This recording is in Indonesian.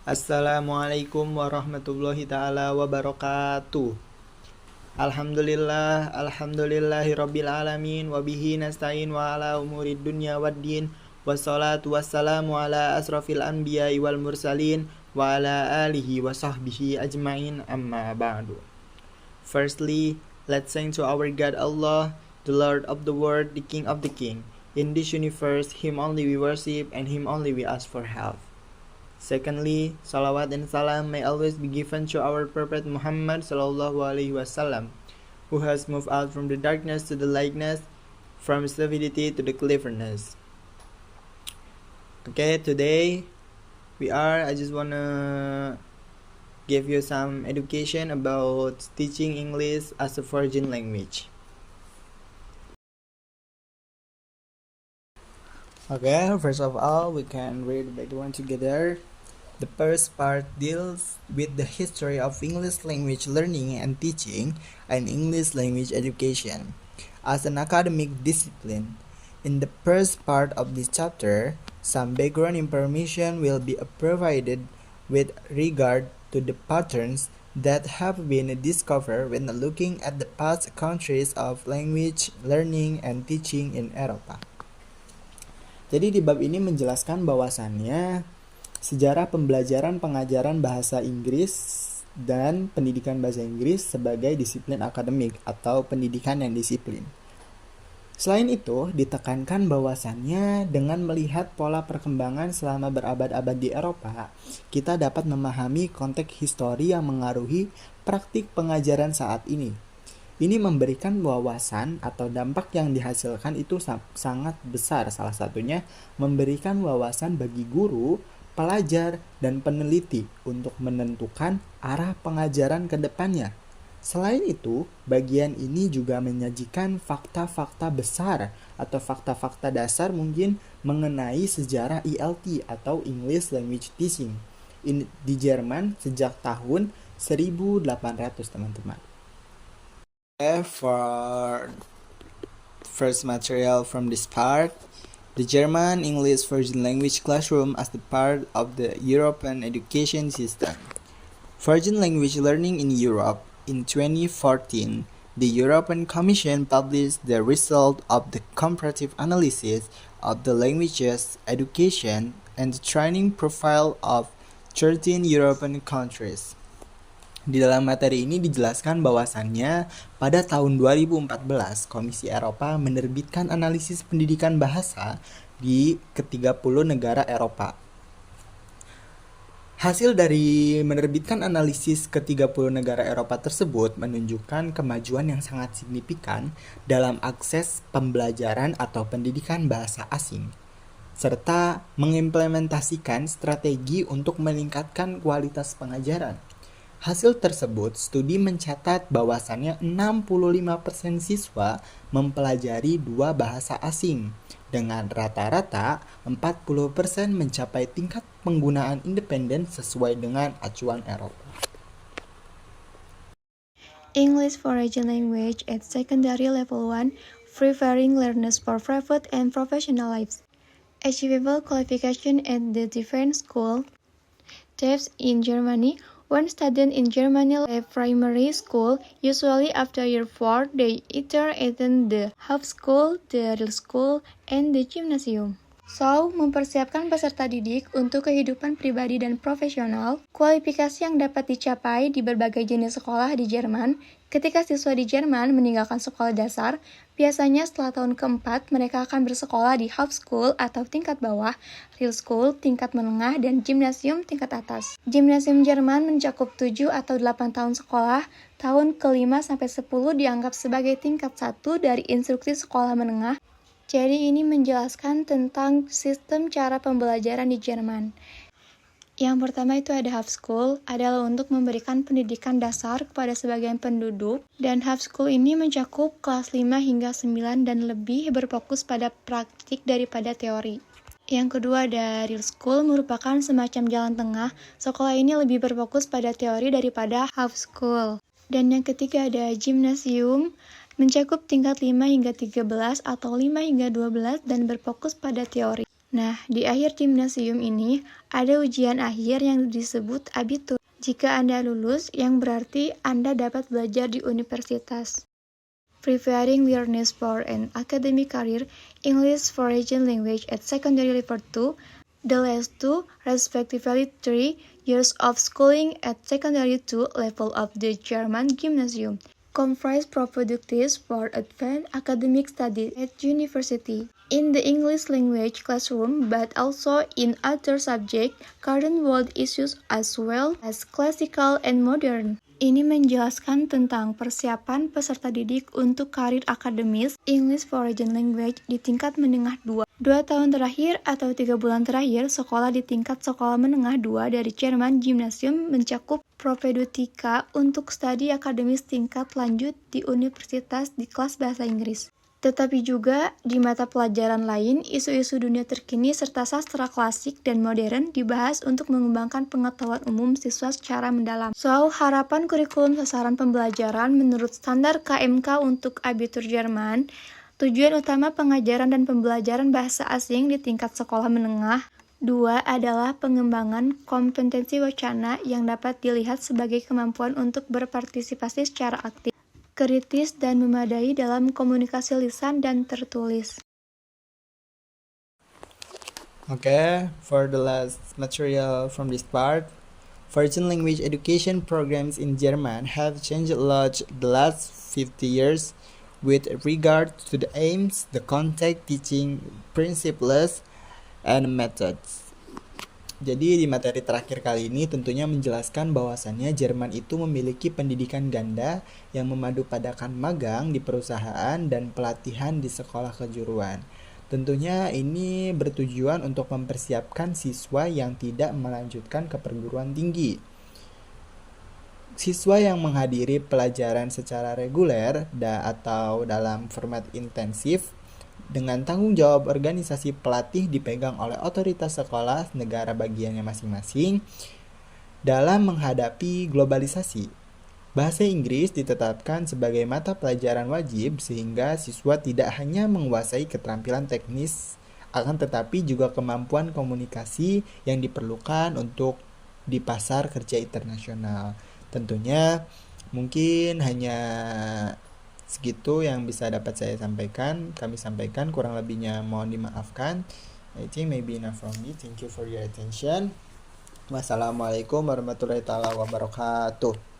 Assalamualaikum warahmatullahi ta'ala wabarakatuh. Alhamdulillahi rabbil alamin. Wabihi nasta'in wa ala umurid dunya waddin. Wassalatu wassalamu ala asrafil anbiya'i wal mursalin. Wa ala alihi wa sahbihi ajma'in, amma ba'du. Firstly, let's sing to our God Allah, the Lord of the world, the King of the King. In this universe, Him only we worship, and Him only we ask for help. Secondly, salawat and salam may always be given to our Prophet Muhammad sallallahu alaihi wasallam, who has moved out from the darkness to the lightness, from stability to the cleverness. Okay, today I just wanna give you some education about teaching English as a foreign language. Okay, first of all, we can read the one together. The first part deals with the history of English language learning and teaching and English language education as an academic discipline. In the first part of this chapter, some background information will be provided with regard to the patterns that have been discovered when looking at the past countries of language learning and teaching in Eropa. Jadi di bab ini menjelaskan bahwasannya sejarah pembelajaran pengajaran bahasa Inggris dan pendidikan bahasa Inggris sebagai disiplin akademik atau pendidikan yang disiplin. Selain itu, ditekankan bahwasannya dengan melihat pola perkembangan selama berabad-abad di Eropa, kita dapat memahami konteks histori yang mengaruhi praktik pengajaran saat ini. Ini memberikan wawasan atau dampak yang dihasilkan itu sangat besar. Salah satunya memberikan wawasan bagi guru, pelajar, dan peneliti untuk menentukan arah pengajaran ke depannya. Selain itu, bagian ini juga menyajikan fakta-fakta besar atau fakta-fakta dasar mungkin mengenai sejarah ELT atau English Language Teaching di Jerman sejak tahun 1800, teman-teman. For first material from this part, the German English Foreign Language Classroom as the part of the European education system. Foreign language learning in Europe. In 2014, the European Commission published the result of the comparative analysis of the languages, education, and the training profile of 13 European countries. Di dalam materi ini dijelaskan bahwasannya pada tahun 2014 Komisi Eropa menerbitkan analisis pendidikan bahasa di ke-30 negara Eropa. Hasil dari menerbitkan analisis ke-30 negara Eropa tersebut menunjukkan kemajuan yang sangat signifikan dalam akses pembelajaran atau pendidikan bahasa asing, serta mengimplementasikan strategi untuk meningkatkan kualitas pengajaran. Hasil tersebut, studi mencatat bahwasannya 65% siswa mempelajari 2 bahasa asing, dengan rata-rata 40% mencapai tingkat penggunaan independen sesuai dengan acuan Eropa. English Foreign Language at Secondary Level 1, preparing learners for private and professional lives. Achievable qualification at the different school. Types in Germany. When students in Germany leave primary school, usually after year 4, they either attend the Hauptschule, the Realschule, and the Gymnasium. So, mempersiapkan peserta didik untuk kehidupan pribadi dan profesional, kualifikasi yang dapat dicapai di berbagai jenis sekolah di Jerman. Ketika siswa di Jerman meninggalkan sekolah dasar, biasanya setelah tahun keempat mereka akan bersekolah di Hauptschule atau tingkat bawah, Realschule tingkat menengah, dan Gymnasium tingkat atas. Gymnasium Jerman mencakup 7 atau 8 tahun sekolah. Tahun ke-5 sampai 10 dianggap sebagai tingkat 1 dari instruksi sekolah menengah. Jadi ini menjelaskan tentang sistem cara pembelajaran di Jerman. Yang pertama itu ada Hauptschule, adalah untuk memberikan pendidikan dasar kepada sebagian penduduk, dan Hauptschule ini mencakup kelas 5 hingga 9 dan lebih berfokus pada praktik daripada teori. Yang kedua ada Realschule, merupakan semacam jalan tengah. Sekolah ini lebih berfokus pada teori daripada Hauptschule. Dan yang ketiga ada Gymnasium, mencakup tingkat 5 hingga 13 atau 5 hingga 12 dan berfokus pada teori. Nah, di akhir gimnasium ini ada ujian akhir yang disebut abitur. Jika Anda lulus, yang berarti Anda dapat belajar di universitas. Preparing learners for an academic career, English foreign language at secondary level 2, the last two, respectively 3 years of schooling at secondary 2 level of the German gymnasium, comprise productives for advanced academic studies at university. In the English language classroom, but also in other subjects, current world issues as well as classical and modern. Ini menjelaskan tentang persiapan peserta didik untuk karir akademis English Foreign Language di tingkat menengah 2. 2 tahun terakhir atau 3 bulan terakhir, sekolah di tingkat sekolah menengah 2 dari German Gymnasium mencakup propedeutika untuk studi akademis tingkat lanjut di universitas di kelas bahasa Inggris. Tetapi juga di mata pelajaran lain, isu-isu dunia terkini serta sastra klasik dan modern dibahas untuk mengembangkan pengetahuan umum siswa secara mendalam. Soal harapan kurikulum sasaran pembelajaran menurut standar KMK untuk abitur Jerman, tujuan utama pengajaran dan pembelajaran bahasa asing di tingkat sekolah menengah 2 adalah pengembangan kompetensi wacana yang dapat dilihat sebagai kemampuan untuk berpartisipasi secara aktif, kritis dan memadai dalam komunikasi lisan dan tertulis. Okay, for the last material from this part, foreign language education programs in German have changed a lot the last 50 years with regard to the aims, the content, teaching principles, and methods. Jadi di materi terakhir kali ini tentunya menjelaskan bahwasannya Jerman itu memiliki pendidikan ganda yang memadupadankan magang di perusahaan dan pelatihan di sekolah kejuruan. Tentunya ini bertujuan untuk mempersiapkan siswa yang tidak melanjutkan ke perguruan tinggi. Siswa yang menghadiri pelajaran secara reguler atau dalam format intensif dengan tanggung jawab organisasi pelatih dipegang oleh otoritas sekolah negara bagiannya masing-masing dalam menghadapi globalisasi. Bahasa Inggris ditetapkan sebagai mata pelajaran wajib sehingga siswa tidak hanya menguasai keterampilan teknis akan tetapi juga kemampuan komunikasi yang diperlukan untuk di pasar kerja internasional. Tentunya mungkin hanya segitu yang bisa dapat saya sampaikan, kami sampaikan, kurang lebihnya mohon dimaafkan. I think maybe enough from me. Thank you for your attention. Wassalamualaikum warahmatullahi wabarakatuh.